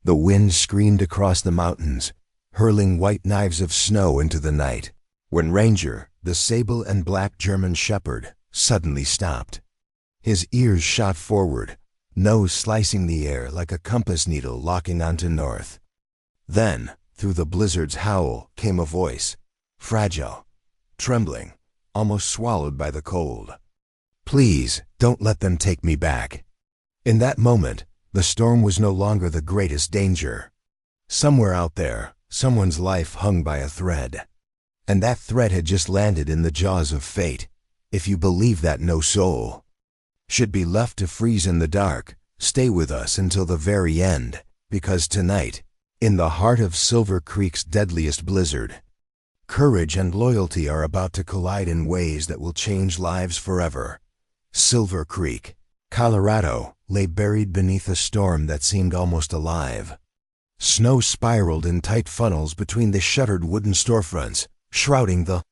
The wind screamed across the mountains, hurling white knives of snow into the night, when Ranger, the sable and black German shepherd, suddenly stopped. His ears shot forward, nose slicing the air like a compass needle locking onto north. Then, through the blizzard's howl, came a voice, fragile, trembling, almost swallowed by the cold. "Please, don't let them take me back." In that moment, the storm was no longer the greatest danger. Somewhere out there, someone's life hung by a thread. And that thread had just landed in the jaws of fate. If you believe that no soul should be left to freeze in the dark, stay with us until the very end, because tonight, in the heart of Silver Creek's deadliest blizzard, courage and loyalty are about to collide in ways that will change lives forever. Silver Creek, Colorado, lay buried beneath a storm that seemed almost alive. Snow spiraled in tight funnels between the shuttered wooden storefronts, shrouding the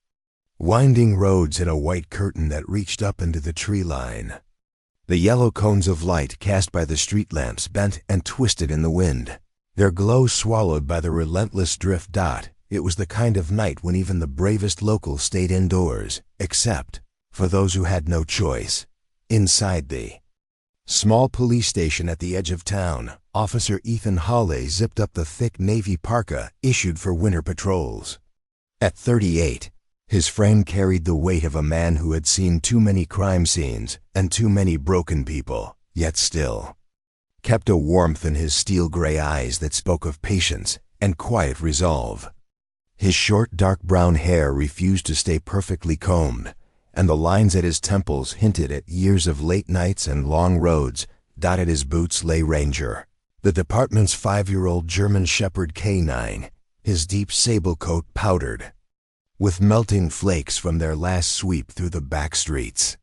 winding roads in a white curtain that reached up into the tree line. The yellow cones of light cast by the street lamps bent and twisted in the wind, their glow swallowed by the relentless drift dot. It was the kind of night when even the bravest locals stayed indoors, except for those who had no choice. Inside the small police station at the edge of town, Officer Ethan Hale zipped up the thick navy parka issued for winter patrols. At 38, his frame carried the weight of a man who had seen too many crime scenes and too many broken people, yet still kept a warmth in his steel-gray eyes that spoke of patience and quiet resolve. His short, dark brown hair refused to stay perfectly combed, and the lines at his temples hinted at years of late nights and long roads. Dotted his boots lay Ranger, the department's 5-year-old German Shepherd K9, his deep sable coat powdered with melting flakes from their last sweep through the back streets.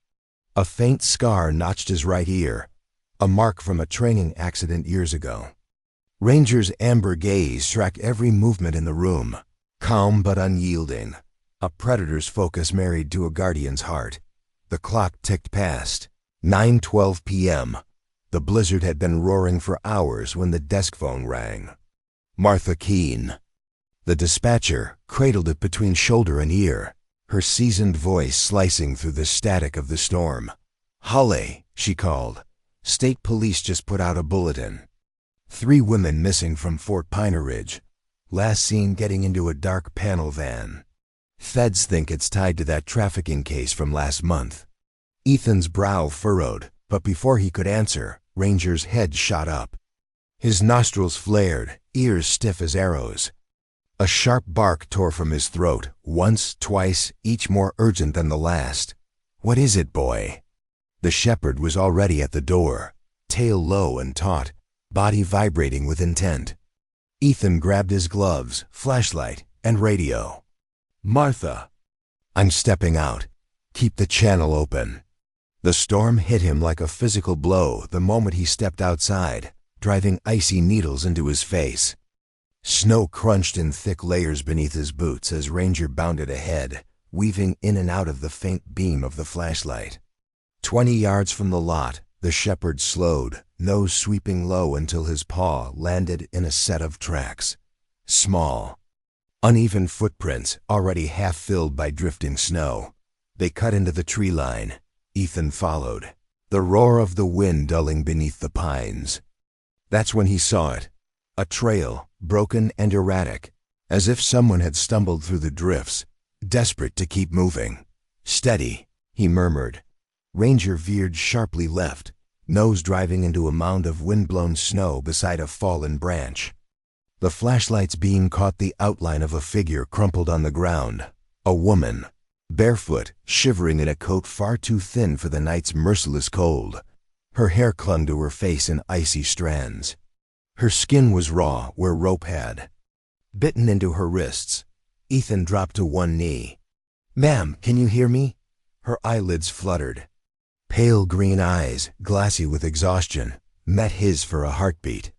A faint scar notched his right ear, a mark from a training accident years ago. Ranger's amber gaze tracked every movement in the room, calm but unyielding, a predator's focus married to a guardian's heart. The clock ticked past 9:12 p.m. The blizzard had been roaring for hours when the desk phone rang. Martha Keene, the dispatcher, cradled it between shoulder and ear, her seasoned voice slicing through the static of the storm. "Hale," she called. "State police just put out a bulletin. 3 women missing from Fort Pine Ridge. Last seen getting into a dark panel van. Feds think it's tied to that trafficking case from last month." Ethan's brow furrowed, but before he could answer, Ranger's head shot up. His nostrils flared, ears stiff as arrows. A sharp bark tore from his throat, once, twice, each more urgent than the last. "What is it, boy?" The shepherd was already at the door, tail low and taut, body vibrating with intent. Ethan grabbed his gloves, flashlight, and radio. "Martha." "I'm stepping out. Keep the channel open." The storm hit him like a physical blow the moment he stepped outside, driving icy needles into his face. Snow crunched in thick layers beneath his boots as Ranger bounded ahead, weaving in and out of the faint beam of the flashlight. 20 yards from the lot, the shepherd slowed, nose sweeping low until his paw landed in a set of tracks. Small, uneven footprints already half filled by drifting snow. They cut into the tree line. Ethan followed, the roar of the wind dulling beneath the pines. That's when he saw it. A trail, broken and erratic, as if someone had stumbled through the drifts, desperate to keep moving. "Steady," he murmured. Ranger veered sharply left, nose driving into a mound of wind-blown snow beside a fallen branch. The flashlight's beam caught the outline of a figure crumpled on the ground. A woman, barefoot, shivering in a coat far too thin for the night's merciless cold. Her hair clung to her face in icy strands. Her skin was raw where rope had bitten into her wrists. Ethan dropped to one knee. "Ma'am, can you hear me?" Her eyelids fluttered. Pale green eyes, glassy with exhaustion, met his for a heartbeat.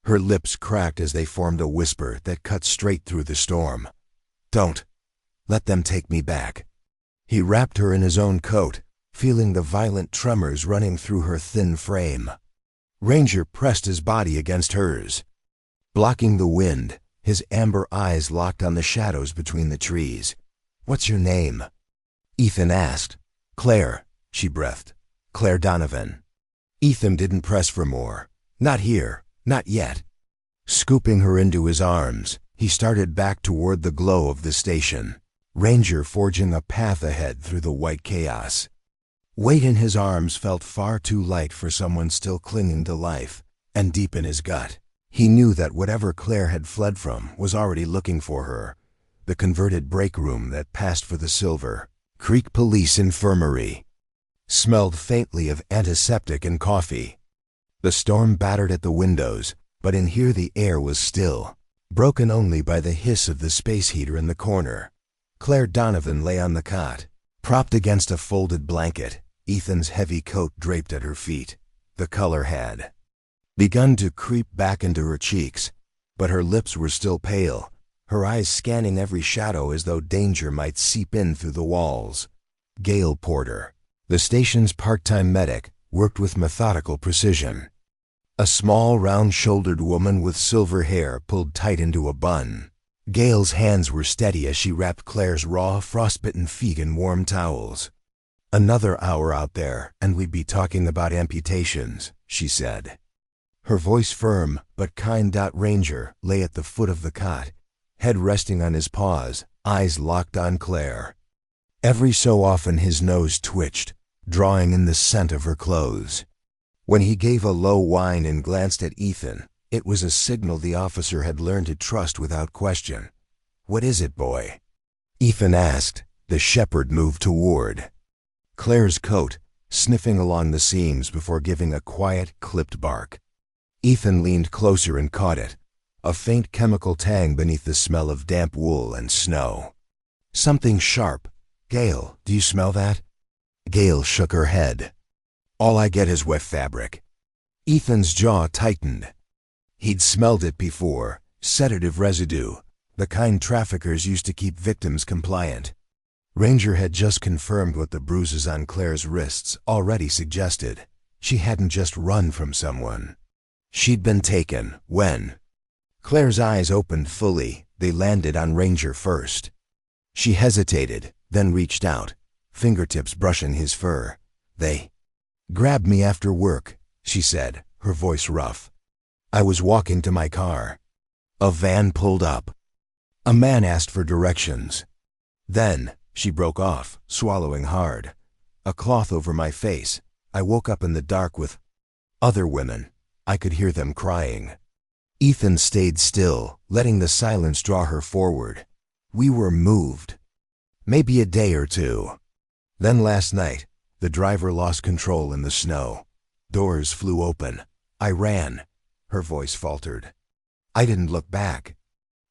Her lips cracked as they formed a whisper that cut straight through the storm. "Don't let them take me back." He wrapped her in his own coat, feeling the violent tremors running through her thin frame. Ranger pressed his body against hers. blocking the wind, his amber eyes locked on the shadows between the trees. "What's your name?" Ethan asked. "Claire," she breathed. "Claire Donovan." Ethan didn't press for more. "Not here, not yet." Scooping her into his arms, he started back toward the glow of the station, Ranger forging a path ahead through the white chaos. Weight in his arms felt far too light for someone still clinging to life, and deep in his gut, he knew that whatever Claire had fled from was already looking for her. The converted break room that passed for the Silver Creek Police Infirmary smelled faintly of antiseptic and coffee. The storm battered at the windows, but in here the air was still, broken only by the hiss of the space heater in the corner. Claire Donovan lay on the cot, propped against a folded blanket, Ethan's heavy coat draped at her feet. The color had begun to creep back into her cheeks, but her lips were still pale, her eyes scanning every shadow as though danger might seep in through the walls. Gail Porter, the station's part-time medic, worked with methodical precision. A small, round-shouldered woman with silver hair pulled tight into a bun. Gail's hands were steady as she wrapped Claire's raw, frostbitten feet in warm towels. "Another hour out there, and we'd be talking about amputations," she said. Her voice firm but kind. Ranger lay at the foot of the cot, head resting on his paws, eyes locked on Claire. Every so often his nose twitched, drawing in the scent of her clothes. When he gave a low whine and glanced at Ethan, it was a signal the officer had learned to trust without question. "What is it, boy?" Ethan asked. The shepherd moved toward Claire's coat, sniffing along the seams before giving a quiet, clipped bark. Ethan leaned closer and caught it, a faint chemical tang beneath the smell of damp wool and snow. "Something sharp. Gail, do you smell that?" Gail shook her head. "All I get is wet fabric." Ethan's jaw tightened. He'd smelled it before, sedative residue, the kind traffickers used to keep victims compliant. Ranger had just confirmed what the bruises on Claire's wrists already suggested. She hadn't just run from someone. She'd been taken. When? Claire's eyes opened fully. They landed on Ranger first. She hesitated, then reached out, fingertips brushing his fur. "They grabbed me after work," she said, her voice rough. "I was walking to my car. A van pulled up. A man asked for directions. Then," she broke off, swallowing hard, "a cloth over my face. I woke up in the dark with other women. I could hear them crying." Ethan stayed still, letting the silence draw her forward. "We were moved. Maybe a day or two. Then last night, the driver lost control in the snow. Doors flew open. I ran." Her voice faltered. "I didn't look back."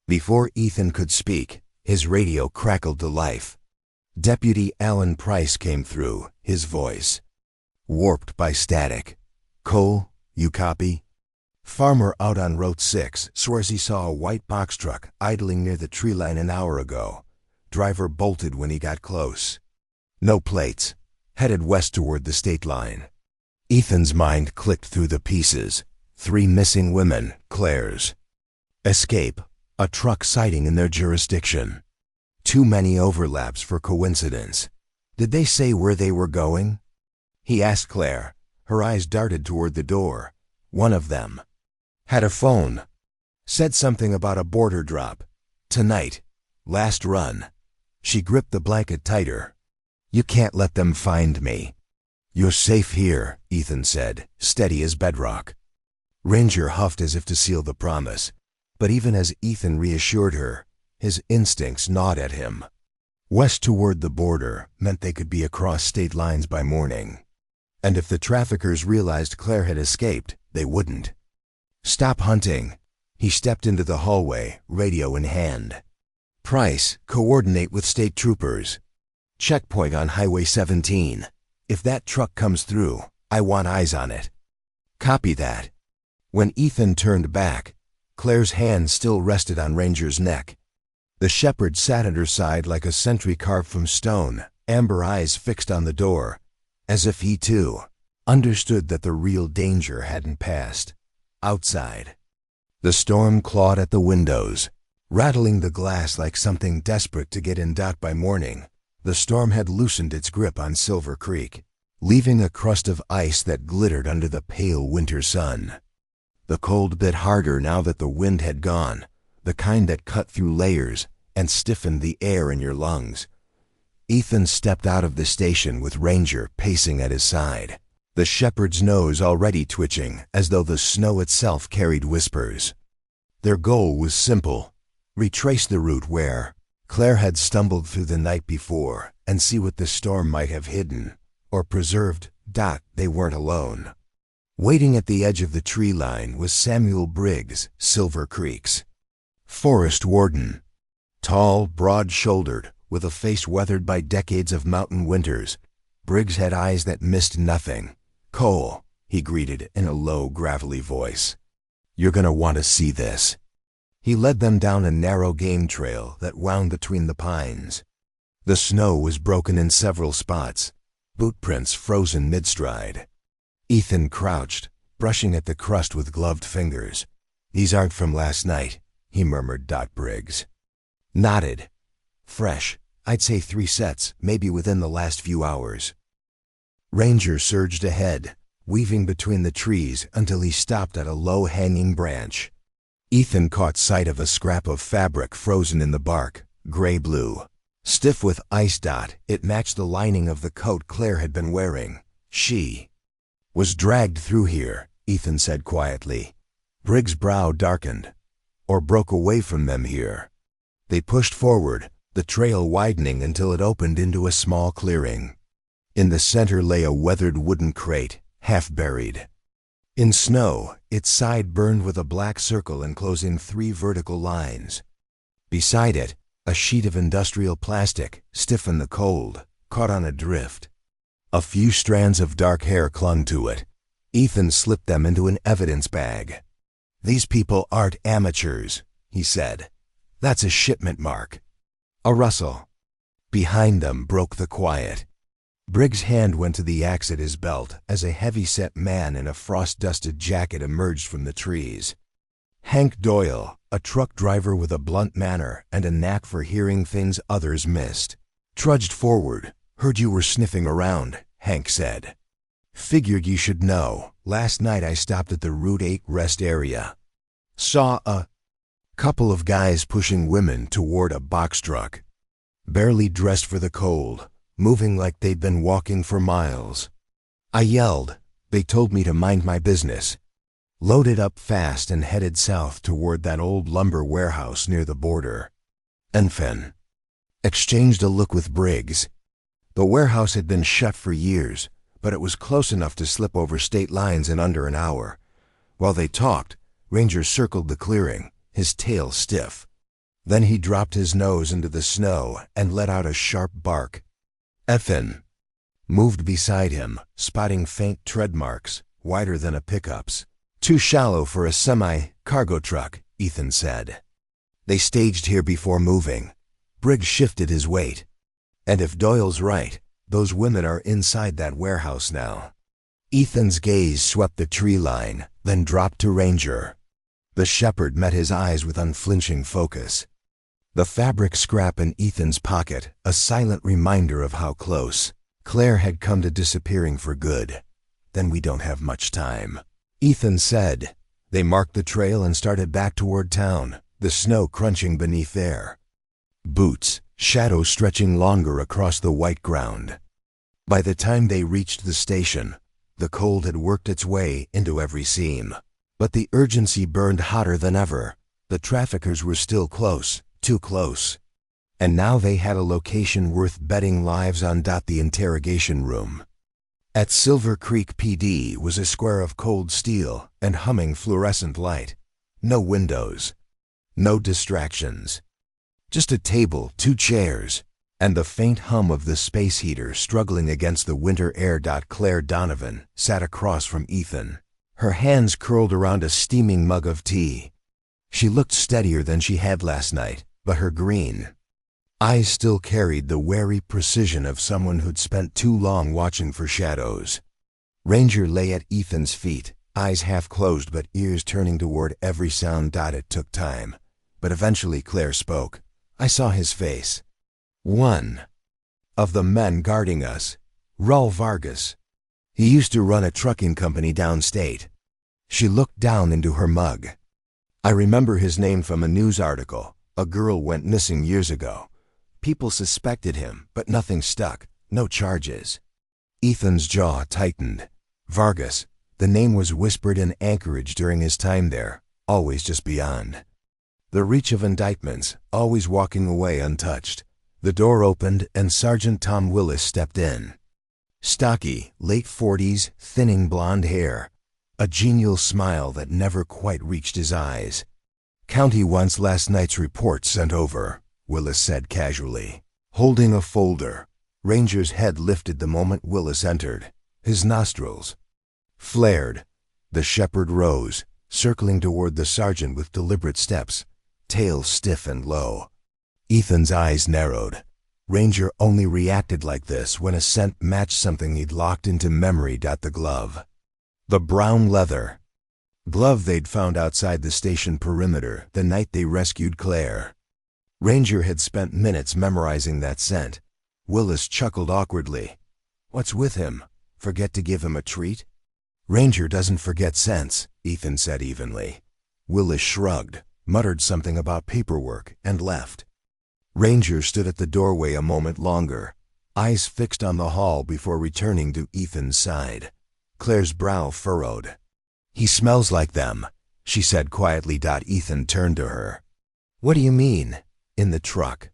Before Ethan could speak, his radio crackled to life. Deputy Alan Price came through, his voice warped by static. "Cole, you copy?" "Farmer out on Route 6 swears he saw a white box truck idling near the tree line an hour ago. Driver bolted when he got close. No plates. Headed west toward the state line." Ethan's mind clicked through the pieces. 3 missing women, Claire's escape, a truck sighting in their jurisdiction. Too many overlaps for coincidence. Did they say where they were going? He asked Claire. Her eyes darted toward the door. One of them had a phone. Said something about a border drop. Tonight. Last run. She gripped the blanket tighter. "You can't let them find me." "You're safe here," Ethan said, steady as bedrock. Ranger huffed as if to seal the promise, but even as Ethan reassured her, his instincts gnawed at him. West toward the border meant they could be across state lines by morning. And if the traffickers realized Claire had escaped, they wouldn't. "Stop hunting." He stepped into the hallway, radio in hand. "Price, coordinate with state troopers. Checkpoint on Highway 17. If that truck comes through, I want eyes on it." "Copy that." When Ethan turned back, Claire's hand still rested on Ranger's neck. The shepherd sat at her side like a sentry carved from stone, amber eyes fixed on the door, as if he too understood that the real danger hadn't passed. Outside. The storm clawed at the windows, rattling the glass like something desperate to get in. By morning, the storm had loosened its grip on Silver Creek, leaving a crust of ice that glittered under the pale winter sun. The cold bit harder now that the wind had gone, the kind that cut through layers and stiffened the air in your lungs. Ethan stepped out of the station with Ranger pacing at his side, the shepherd's nose already twitching as though the snow itself carried whispers. Their goal was simple: retrace the route where Claire had stumbled through the night before and see what the storm might have hidden or preserved. They weren't alone. Waiting at the edge of the tree line was Samuel Briggs, Silver Creek's forest warden. Tall, broad-shouldered, with a face weathered by decades of mountain winters, Briggs had eyes that missed nothing. "Cole," he greeted in a low, gravelly voice. "You're gonna want to see this." He led them down a narrow game trail that wound between the pines. The snow was broken in several spots, boot prints frozen mid-stride. Ethan crouched, brushing at the crust with gloved fingers. "These aren't from last night," he murmured. Briggs nodded. "Fresh. I'd say 3 sets, maybe within the last few hours." Ranger surged ahead, weaving between the trees until he stopped at a low-hanging branch. Ethan caught sight of a scrap of fabric frozen in the bark, gray-blue. Stiff with ice. It matched the lining of the coat Claire had been wearing. "She was dragged through here," Ethan said quietly. Briggs' brow darkened. "Or broke away from them here." They pushed forward, the trail widening until it opened into a small clearing. In the center lay a weathered wooden crate, half buried in snow, its side burned with a black circle enclosing 3 vertical lines. Beside it, a sheet of industrial plastic, stiff in the cold, caught on a drift. A few strands of dark hair clung to it. Ethan slipped them into an evidence bag. "These people aren't amateurs," he said. "That's a shipment mark." A rustle behind them broke the quiet. Briggs' hand went to the axe at his belt as a heavy-set man in a frost-dusted jacket emerged from the trees. Hank Doyle, a truck driver with a blunt manner and a knack for hearing things others missed, trudged forward. "Heard you were sniffing around," Hank said. "Figured you should know. Last night I stopped at the Route 8 rest area. Saw a couple of guys pushing women toward a box truck, barely dressed for the cold, moving like they'd been walking for miles. I yelled. They told me to mind my business. Loaded up fast and headed south toward that old lumber warehouse near the border." Ethan exchanged a look with Briggs. The warehouse had been shut for years, but it was close enough to slip over state lines in under an hour. While they talked, Ranger circled the clearing, his tail stiff. Then he dropped his nose into the snow and let out a sharp bark. Ethan moved beside him, spotting faint tread marks, wider than a pickup's. "Too shallow for a semi-cargo truck," Ethan said. "They staged here before moving." Briggs shifted his weight. "And if Doyle's right, those women are inside that warehouse now." Ethan's gaze swept the tree line, then dropped to Ranger. The shepherd met his eyes with unflinching focus. The fabric scrap in Ethan's pocket, a silent reminder of how close Claire had come to disappearing for good. "Then we don't have much time," Ethan said. They marked the trail and started back toward town, the snow crunching beneath their boots, shadows stretching longer across the white ground. By the time they reached the station, the cold had worked its way into every seam. But the urgency burned hotter than ever. The traffickers were still close, too close. And now they had a location worth betting lives on. The interrogation room at Silver Creek PD was a square of cold steel and humming fluorescent light. No windows, no distractions. Just a table, 2 chairs, and the faint hum of the space heater struggling against the winter air. Claire Donovan sat across from Ethan, her hands curled around a steaming mug of tea. She looked steadier than she had last night, but her green eyes still carried the wary precision of someone who'd spent too long watching for shadows. Ranger lay at Ethan's feet, eyes half closed but ears turning toward every sound. It took time, but eventually Claire spoke. I saw his face. One of the men guarding us, Raul Vargas. He used to run a trucking company downstate. She looked down into her mug. I remember his name from a news article. A girl went missing years ago. People suspected him, but nothing stuck. No charges. Ethan's jaw tightened. Vargas. The name was whispered in Anchorage during his time there, always just beyond the reach of indictments, always walking away untouched. The door opened and Sergeant Tom Willis stepped in. Stocky, late 40s, thinning blonde hair. A genial smile that never quite reached his eyes. County wants last night's report sent over, Willis said casually, holding a folder. Ranger's head lifted the moment Willis entered. His nostrils flared. The shepherd rose, circling toward the sergeant with deliberate steps, tail stiff and low. Ethan's eyes narrowed. Ranger only reacted like this when a scent matched something he'd locked into memory. The glove. The brown leather glove they'd found outside the station perimeter the night they rescued Claire. Ranger had spent minutes memorizing that scent. Willis chuckled awkwardly. What's with him? Forget to give him a treat? Ranger doesn't forget scents, Ethan said evenly. Willis shrugged, muttered something about paperwork, and left. Ranger stood at the doorway a moment longer, eyes fixed on the hall before returning to Ethan's side. Claire's brow furrowed. He smells like them, she said quietly. Ethan turned to her. What do you mean? In the truck.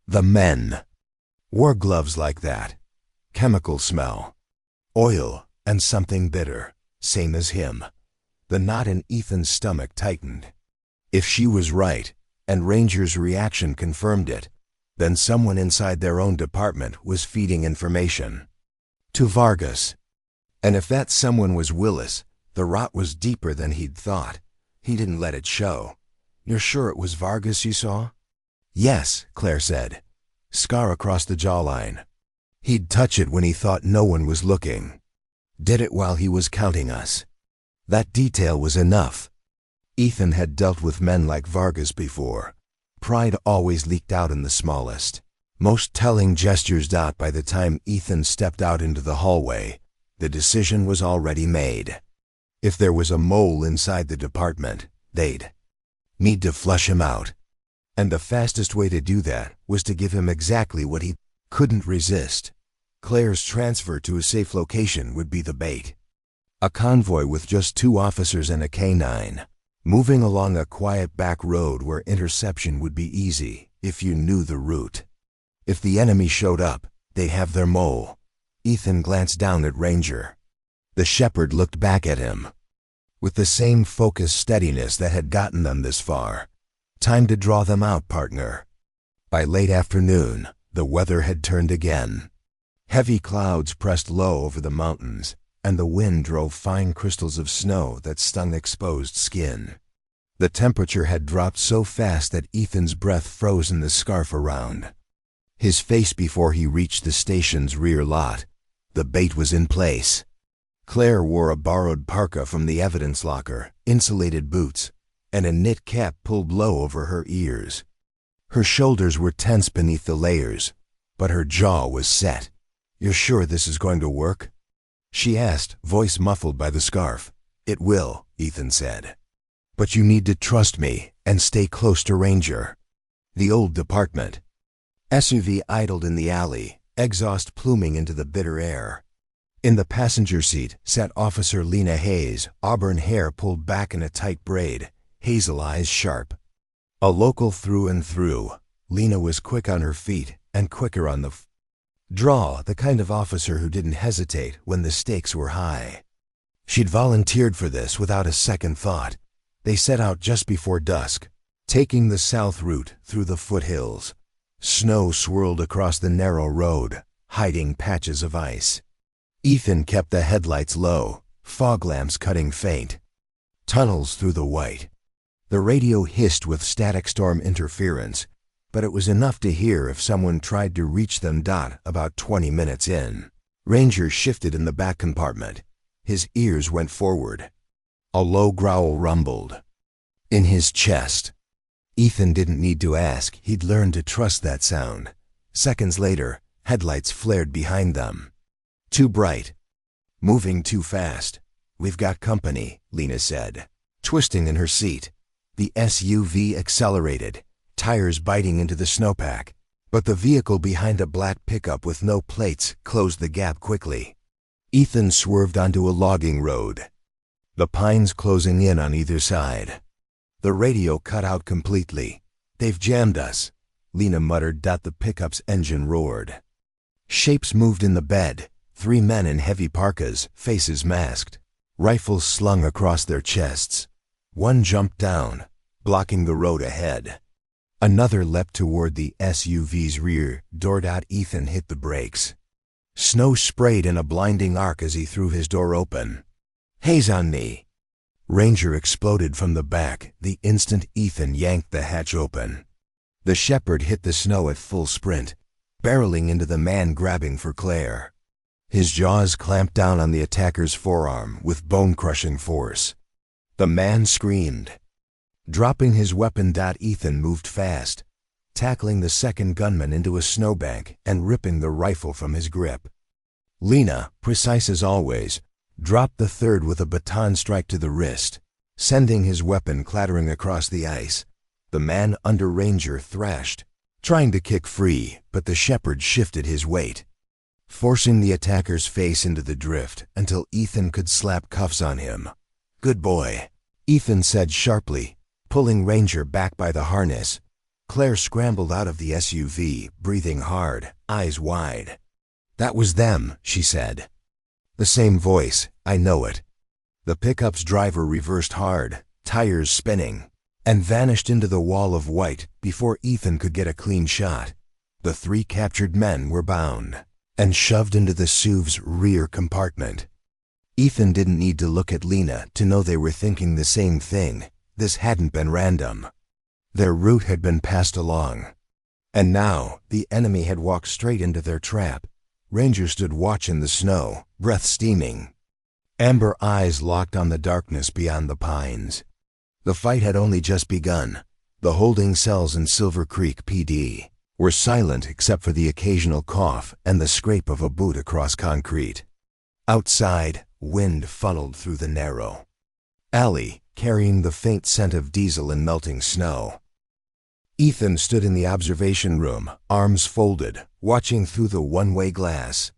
The men wore gloves like that. Chemical smell. Oil and something bitter, same as him. The knot in Ethan's stomach tightened. If she was right, and Ranger's reaction confirmed it, then someone inside their own department was feeding information to Vargas. And if that someone was Willis, the rot was deeper than he'd thought. He didn't let it show. You're sure it was Vargas you saw? Yes, Claire said. Scar across the jawline. He'd touch it when he thought no one was looking. Did it while he was counting us. That detail was enough. Ethan had dealt with men like Vargas before. Pride always leaked out in the smallest, most telling gestures. By the time Ethan stepped out into the hallway, the decision was already made. If there was a mole inside the department, they'd need to flush him out. And the fastest way to do that was to give him exactly what he couldn't resist. Claire's transfer to a safe location would be the bait. A convoy with just 2 officers and a K-9, moving along a quiet back road where interception would be easy if you knew the route. If the enemy showed up, they'd have their mole. Ethan glanced down at Ranger. The shepherd looked back at him with the same focused steadiness that had gotten them this far. Time to draw them out, partner. By late afternoon, the weather had turned again. Heavy clouds pressed low over the mountains, and the wind drove fine crystals of snow that stung exposed skin. The temperature had dropped so fast that Ethan's breath froze in the scarf around his face before he reached the station's rear lot. The bait was in place. Claire wore a borrowed parka from the evidence locker, insulated boots, and a knit cap pulled low over her ears. Her shoulders were tense beneath the layers, but her jaw was set. You're sure this is going to work? She asked, voice muffled by the scarf. It will, Ethan said. But you need to trust me and stay close to Ranger. The old department SUV idled in the alley, exhaust pluming into the bitter air. In the passenger seat sat Officer Lena Hayes, auburn hair pulled back in a tight braid, hazel eyes sharp. A local through and through, Lena was quick on her feet and quicker on the draw, the kind of officer who didn't hesitate when the stakes were high. She'd volunteered for this without a second thought. They set out just before dusk, taking the south route through the foothills. Snow swirled across the narrow road, hiding patches of ice. Ethan kept the headlights low, fog lamps cutting faint. Tunnels through the white. The radio hissed with static storm interference, but it was enough to hear if someone tried to reach them. About 20 minutes in, Ranger shifted in the back compartment. His ears went forward. A low growl rumbled in his chest. Ethan didn't need to ask. He'd learned to trust that sound. Seconds later, headlights flared behind them. Too bright. Moving too fast. "We've got company," Lena said, twisting in her seat. The SUV accelerated, tires biting into the snowpack, but the vehicle behind a black pickup with no plates closed the gap quickly. Ethan swerved onto a logging road, the pines closing in on either side. The radio cut out completely. "They've jammed us," Lena muttered. The pickup's engine roared. Shapes moved in the bed, 3 men in heavy parkas, faces masked, rifles slung across their chests. One jumped down, blocking the road ahead. Another leapt toward the SUV's rear door. Ethan hit the brakes. Snow sprayed in a blinding arc as he threw his door open. "Haze on me!" Ranger exploded from the back the instant Ethan yanked the hatch open. The Shepherd hit the snow at full sprint, barreling into the man grabbing for Claire. His jaws clamped down on the attacker's forearm with bone-crushing force. The man screamed. Dropping his weapon, Ethan moved fast, tackling the second gunman into a snowbank and ripping the rifle from his grip. Lena, precise as always, dropped the third with a baton strike to the wrist, sending his weapon clattering across the ice. The man under Ranger thrashed, trying to kick free, but the Shepherd shifted his weight, forcing the attacker's face into the drift until Ethan could slap cuffs on him. "Good boy," Ethan said sharply, pulling Ranger back by the harness. Claire scrambled out of the SUV, breathing hard, eyes wide. "That was them," she said. The same voice, "I know it." The pickup's driver reversed hard, tires spinning, and vanished into the wall of white before Ethan could get a clean shot. The 3 captured men were bound and shoved into the SUV's rear compartment. Ethan didn't need to look at Lena to know they were thinking the same thing. This hadn't been random. Their route had been passed along. And now the enemy had walked straight into their trap. Ranger stood watching the snow, breath steaming. Amber eyes locked on the darkness beyond the pines. The fight had only just begun. The holding cells in Silver Creek PD were silent except for the occasional cough and the scrape of a boot across concrete. Outside, wind funneled through the narrow alley, carrying the faint scent of diesel and melting snow. Ethan stood in the observation room, arms folded, watching through the one-way glass.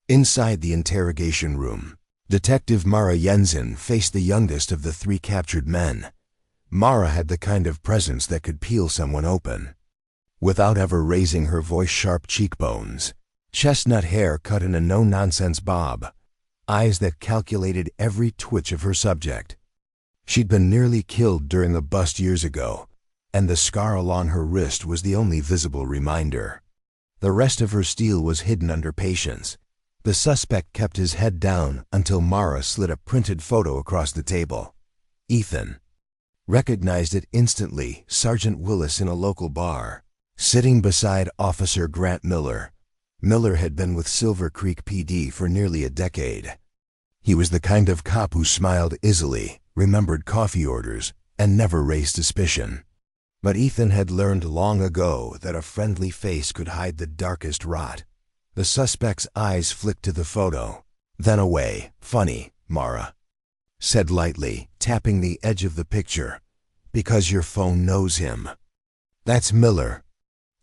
Inside the interrogation room, Detective Mara Jensen faced the youngest of the 3 captured men. Mara had the kind of presence that could peel someone open. Without ever raising her voice, sharp cheekbones, chestnut hair cut in a no-nonsense bob, eyes that calculated every twitch of her subject. She'd been nearly killed during a bust years ago, and the scar along her wrist was the only visible reminder. The rest of her steel was hidden under patience. The suspect kept his head down until Mara slid a printed photo across the table. Ethan recognized it instantly. Sergeant Willis in a local bar, sitting beside Officer Grant Miller. Miller had been with Silver Creek PD for nearly a decade. He was the kind of cop who smiled easily, remembered coffee orders, and never raised suspicion. But Ethan had learned long ago that a friendly face could hide the darkest rot. The suspect's eyes flicked to the photo, then away. "Funny," Mara said lightly, tapping the edge of the picture. "Because your phone knows him. That's Miller.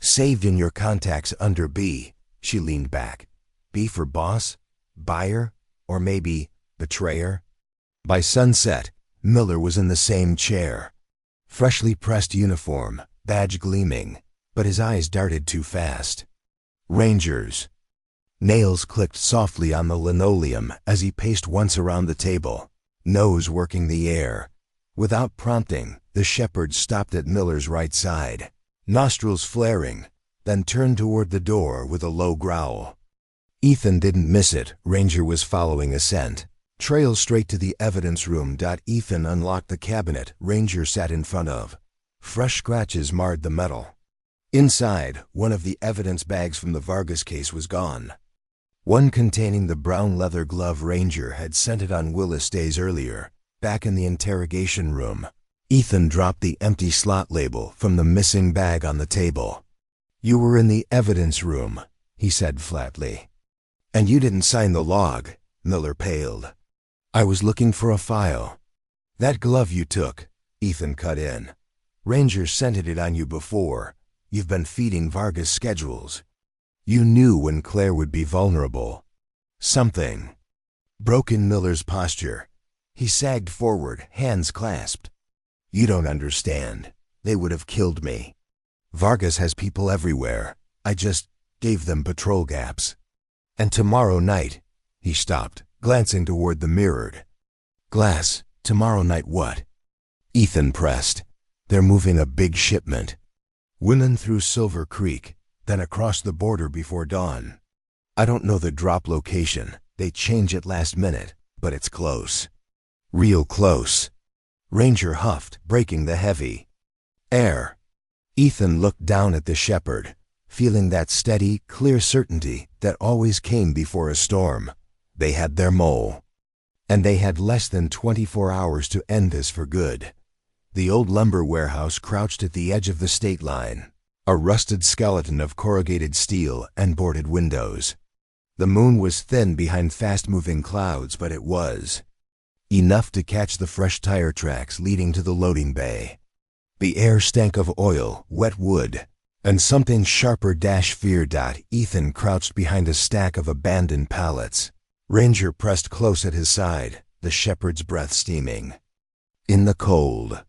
Saved in your contacts under B." She leaned back. "B for boss, buyer, or maybe betrayer?" By sunset, Miller was in the same chair. Freshly pressed uniform, badge gleaming, but his eyes darted too fast. "Rangers." Nails clicked softly on the linoleum as he paced once around the table, nose working the air. Without prompting, the Shepherd stopped at Miller's right side, nostrils flaring, then turned toward the door with a low growl. Ethan didn't miss it. Ranger was following a scent. Trail straight to the evidence room. Ethan unlocked the cabinet Ranger sat in front of. Fresh scratches marred the metal. Inside, one of the evidence bags from the Vargas case was gone. One containing the brown leather glove Ranger had sent it on Willis days earlier. Back in the interrogation room, Ethan dropped the empty slot label from the missing bag on the table. "You were in the evidence room," he said flatly. "And you didn't sign the log," Miller paled. "I was looking for a file." "That glove you took," Ethan cut in. "Ranger scented it on you before. You've been feeding Vargas schedules. You knew when Claire would be vulnerable. Something broke in Miller's posture. He sagged forward, hands clasped. "You don't understand. They would have killed me. Vargas has people everywhere. I just gave them patrol gaps. And tomorrow night," he stopped, glancing toward the mirrored glass. "Tomorrow night what?" Ethan pressed. "They're moving a big shipment. Women through Silver Creek, then across the border before dawn. I don't know the drop location. They change it last minute, but it's close. Real close." Ranger huffed, breaking the heavy air. Ethan looked down at the shepherd, feeling that steady, clear certainty that always came before a storm. They had their mole. And they had less than 24 hours to end this for good. The old lumber warehouse crouched at the edge of the state line, a rusted skeleton of corrugated steel and boarded windows. The moon was thin behind fast-moving clouds, but it was enough to catch the fresh tire tracks leading to the loading bay. The air stank of oil, wet wood, and something sharper. Fear. Ethan crouched behind a stack of abandoned pallets. Ranger pressed close at his side, the shepherd's breath steaming. In the cold.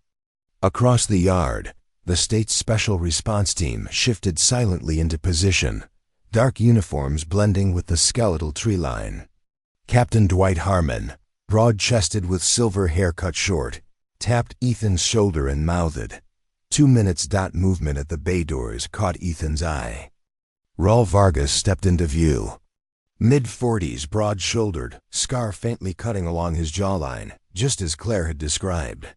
Across the yard, the state's special response team shifted silently into position, dark uniforms blending with the skeletal tree line. Captain Dwight Harmon, broad-chested with silver hair cut short, tapped Ethan's shoulder and mouthed. 2 minutes. Movement at the bay doors caught Ethan's eye. Raul Vargas stepped into view. Mid-40s, broad-shouldered, scar faintly cutting along his jawline, just as Claire had described.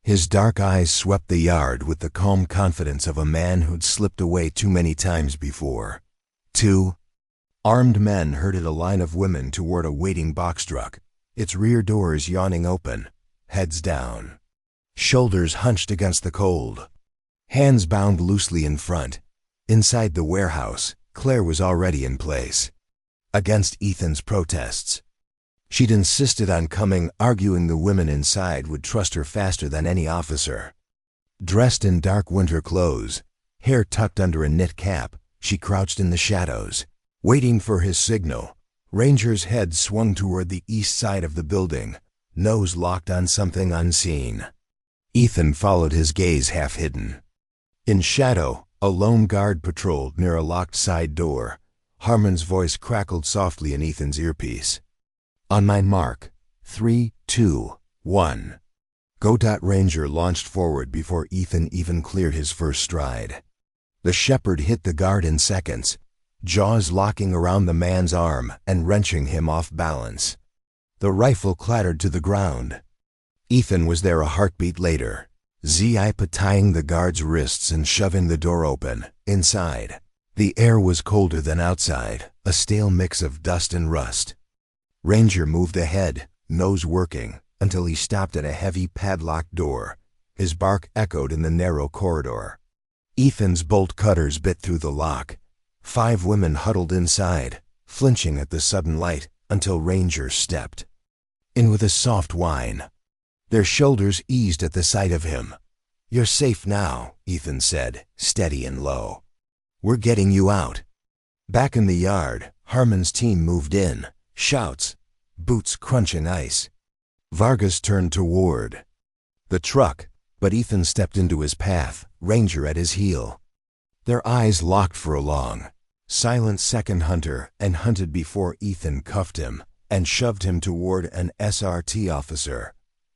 His dark eyes swept the yard with the calm confidence of a man who'd slipped away too many times before. 2 armed men herded a line of women toward a waiting box truck, its rear doors yawning open, heads down, shoulders hunched against the cold, hands bound loosely in front. Inside the warehouse, Claire was already in place. Against Ethan's protests. She'd insisted on coming, arguing the women inside would trust her faster than any officer. Dressed in dark winter clothes, hair tucked under a knit cap, she crouched in the shadows, waiting for his signal. Ranger's head swung toward the east side of the building, nose locked on something unseen. Ethan followed his gaze half-hidden. In shadow, a lone guard patrolled near a locked side door. Harmon's voice crackled softly in Ethan's earpiece. "On my mark. 3, 2, 1. Go." Ranger launched forward before Ethan even cleared his first stride. The shepherd hit the guard in seconds, jaws locking around the man's arm and wrenching him off balance. The rifle clattered to the ground. Ethan was there a heartbeat later, zip tying the guard's wrists and shoving the door open. Inside, the air was colder than outside, a stale mix of dust and rust. Ranger moved ahead, nose working, until he stopped at a heavy padlocked door. His bark echoed in the narrow corridor. Ethan's bolt cutters bit through the lock. 5 women huddled inside, flinching at the sudden light, until Ranger stepped in with a soft whine. Their shoulders eased at the sight of him. "You're safe now," Ethan said, steady and low. "We're getting you out." Back in the yard, Harmon's team moved in, shouts, boots crunching ice. Vargas turned toward the truck, but Ethan stepped into his path, Ranger at his heel. Their eyes locked for a long, silent second. Hunter and hunted before Ethan cuffed him and shoved him toward an SRT officer.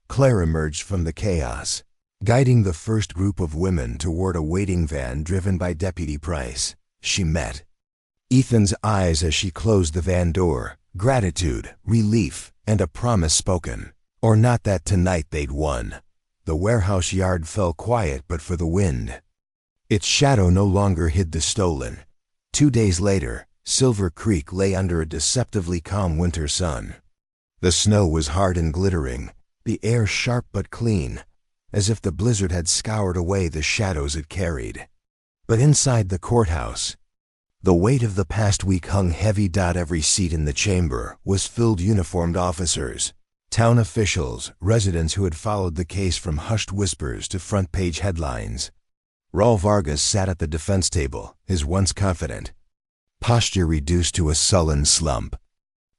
Claire emerged from the chaos, guiding the first group of women toward a waiting van driven by Deputy Price. She met Ethan's eyes as she closed the van door, gratitude, relief, and a promise spoken. Or not that tonight they'd won. The warehouse yard fell quiet but for the wind. Its shadow no longer hid the stolen. 2 days later, Silver Creek lay under a deceptively calm winter sun. The snow was hard and glittering, the air sharp but clean, as if the blizzard had scoured away the shadows it carried. But inside the courthouse, the weight of the past week hung heavy. Every seat in the chamber was filled uniformed officers, town officials, residents who had followed the case from hushed whispers to front-page headlines. Raul Vargas sat at the defense table, his once confident posture reduced to a sullen slump.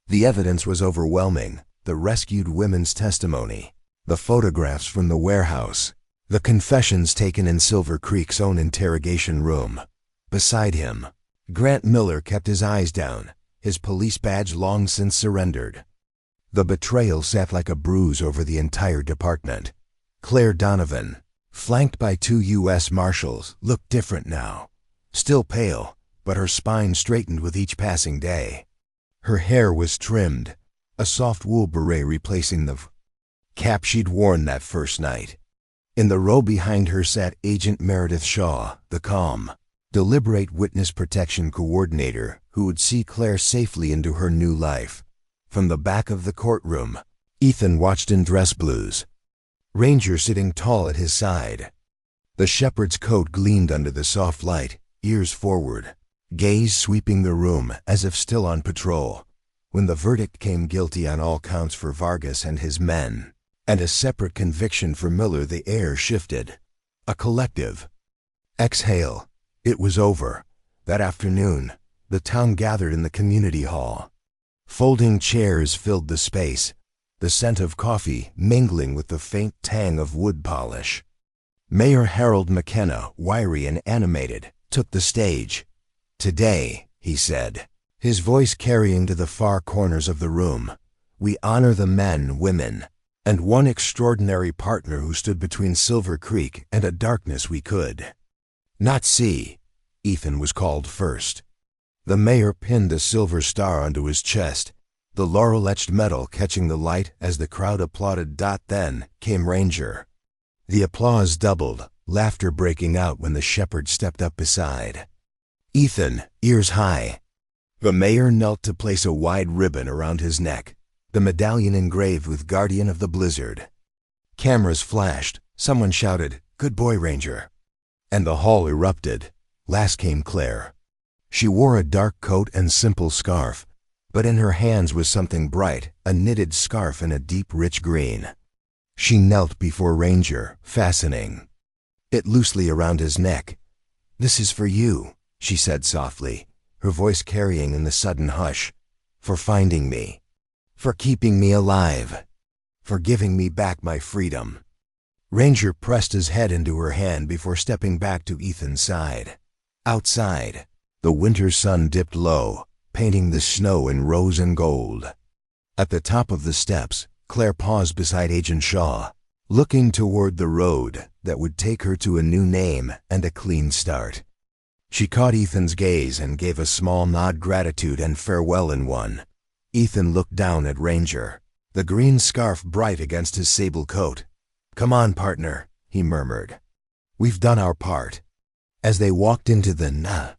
The evidence was overwhelming: the rescued women's testimony, the photographs from the warehouse, the confessions taken in Silver Creek's own interrogation room. Beside him, Grant Miller kept his eyes down, his police badge long since surrendered. The betrayal sat like a bruise over the entire department. Claire Donovan, flanked by 2 U.S. Marshals, looked different now. Still pale, but her spine straightened with each passing day. Her hair was trimmed, a soft wool beret replacing the cap she'd worn that first night. In the row behind her sat Agent Meredith Shaw, the calm, deliberate witness protection coordinator who would see Claire safely into her new life. From the back of the courtroom, Ethan watched in dress blues, Ranger sitting tall at his side. The shepherd's coat gleamed under the soft light, ears forward, gaze sweeping the room as if still on patrol. When the verdict came guilty on all counts for Vargas and his men, and a separate conviction for Miller, the air shifted. A collective exhale. It was over. That afternoon, the town gathered in the community hall. Folding chairs filled the space, the scent of coffee mingling with the faint tang of wood polish. Mayor Harold McKenna, wiry and animated, took the stage. "Today," he said, his voice carrying to the far corners of the room, "we honor the men, women, and one extraordinary partner who stood between Silver Creek and a darkness we could not see." Ethan was called first. The mayor pinned a silver star onto his chest, the laurel-etched medal catching the light as the crowd applauded. Then came Ranger. The applause doubled, laughter breaking out when the shepherd stepped up beside Ethan, ears high. The mayor knelt to place a wide ribbon around his neck, the medallion engraved with Guardian of the Blizzard. Cameras flashed. Someone shouted, "Good boy, Ranger." And the hall erupted. Last came Claire. She wore a dark coat and simple scarf, but in her hands was something bright, a knitted scarf in a deep, rich green. She knelt before Ranger, fastening it loosely around his neck. "This is for you," she said softly, her voice carrying in the sudden hush. "For finding me. For keeping me alive. For giving me back my freedom." Ranger pressed his head into her hand before stepping back to Ethan's side. Outside, the winter sun dipped low, painting the snow in rose and gold. At the top of the steps, Claire paused beside Agent Shaw, looking toward the road that would take her to a new name and a clean start. She caught Ethan's gaze and gave a small nod, gratitude and farewell in one. Ethan looked down at Ranger, the green scarf bright against his sable coat. "Come on, partner," he murmured. "We've done our part." As they walked into the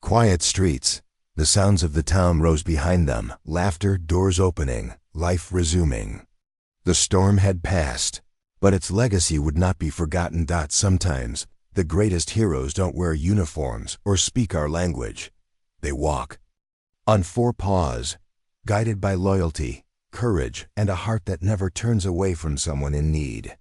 quiet streets, the sounds of the town rose behind them, laughter, doors opening, life resuming. The storm had passed, but its legacy would not be forgotten. Sometimes, the greatest heroes don't wear uniforms or speak our language. They walk on 4 paws, guided by loyalty, courage, and a heart that never turns away from someone in need.